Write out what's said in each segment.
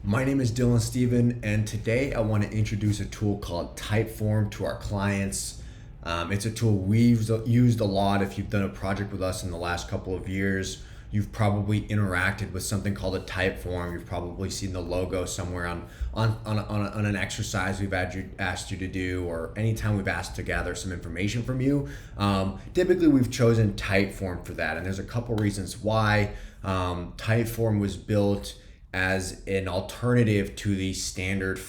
My name is Dylan Steven, and today I want to introduce a tool called Typeform to our clients. It's a tool we've used a lot. If you've done a project with us in the last couple of years, you've probably interacted with something called a Typeform. You've probably seen the logo somewhere on an exercise we've asked you to do, or anytime we've asked to gather some information from you. Typically, we've chosen Typeform for that, and there's a couple reasons why. Typeform was built as an alternative to the standard,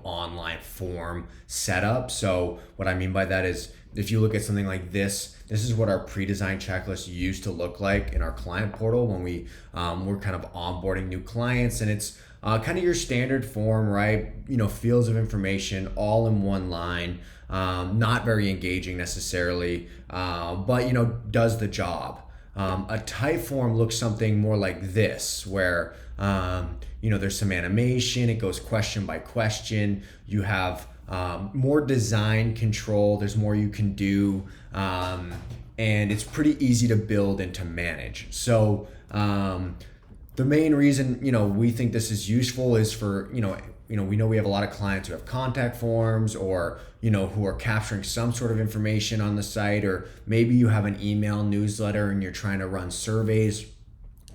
online form setup. So what I mean by that is, if you look at something like this is what our pre-designed checklist used to look like in our client portal when we were kind of onboarding new clients. And it's kind of your standard form, right? Fields of information all in one line. Not very engaging necessarily, but does the job. A type form looks something more like this, where there's some animation. It goes question by question. You have more design control. There's more you can do, and it's pretty easy to build and to manage. So the main reason we think this is useful is for we know we have a lot of clients who have contact forms, or who are capturing some sort of information on the site, or maybe you have an email newsletter and you're trying to run surveys.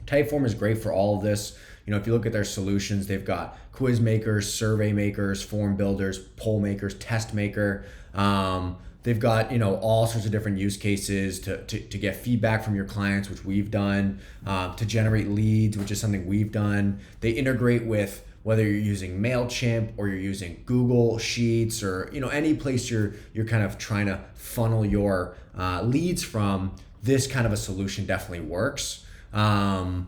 Typeform is great for all of this. If you look at their solutions, they've got quiz makers, survey makers, form builders, poll makers, test maker. They've got all sorts of different use cases to get feedback from your clients, which we've done, to generate leads, which is something we've done. They integrate with, whether you're using MailChimp or you're using Google Sheets, or any place you're kind of trying to funnel your leads from. This kind of a solution definitely works, and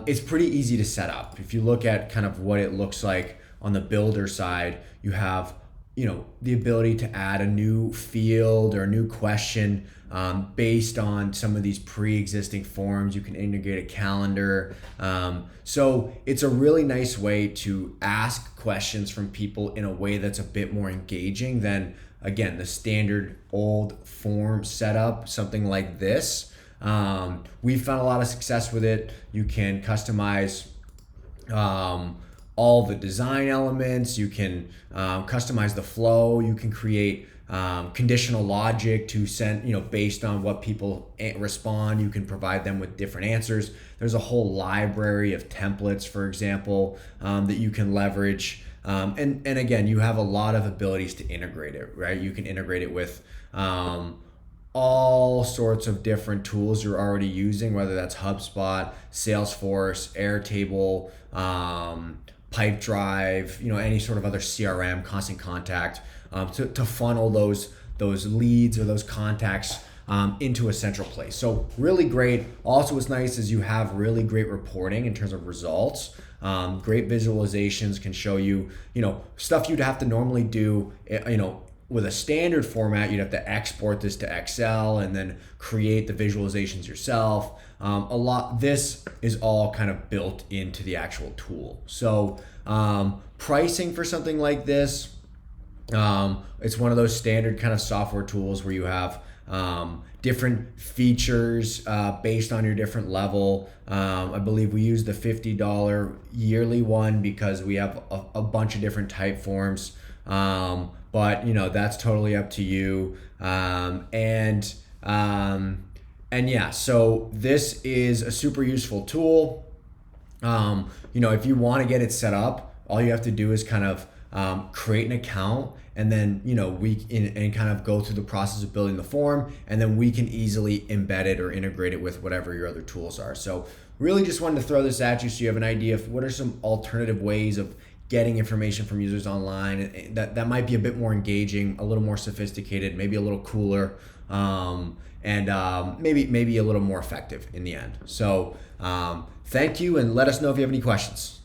it's pretty easy to set up. If you look at kind of what it looks like on the builder side, you have the ability to add a new field or a new question based on some of these pre-existing forms. You can integrate a calendar. So it's a really nice way to ask questions from people in a way that's a bit more engaging than, again, the standard old form setup, something like this. We've found a lot of success with it. You can customize all the design elements. You can customize the flow. You can create conditional logic to send, based on what people respond. You can provide them with different answers. There's a whole library of templates, for example, that you can leverage. And again, you have a lot of abilities to integrate it, right? You can integrate it with all sorts of different tools you're already using, whether that's HubSpot, Salesforce, Airtable, Pipedrive, any sort of other CRM, Constant Contact, to funnel those leads or those contacts into a central place. So really great. Also, what's nice is you have really great reporting in terms of results. Great visualizations can show you, stuff you'd have to normally do, with a standard format. You'd have to export this to Excel and then create the visualizations yourself. This is all kind of built into the actual tool. So pricing for something like this, it's one of those standard kind of software tools where you have different features based on your different level. I believe we use the $50 yearly one because we have a bunch of different type forms. But that's totally up to you. And yeah, so this is a super useful tool. If you want to get it set up, all you have to do is kind of create an account, and then and kind of go through the process of building the form, and then we can easily embed it or integrate it with whatever your other tools are. So really just wanted to throw this at you so you have an idea of what are some alternative ways of getting information from users online that might be a bit more engaging, a little more sophisticated, maybe a little cooler, and maybe a little more effective in the end. So thank you, and let us know if you have any questions.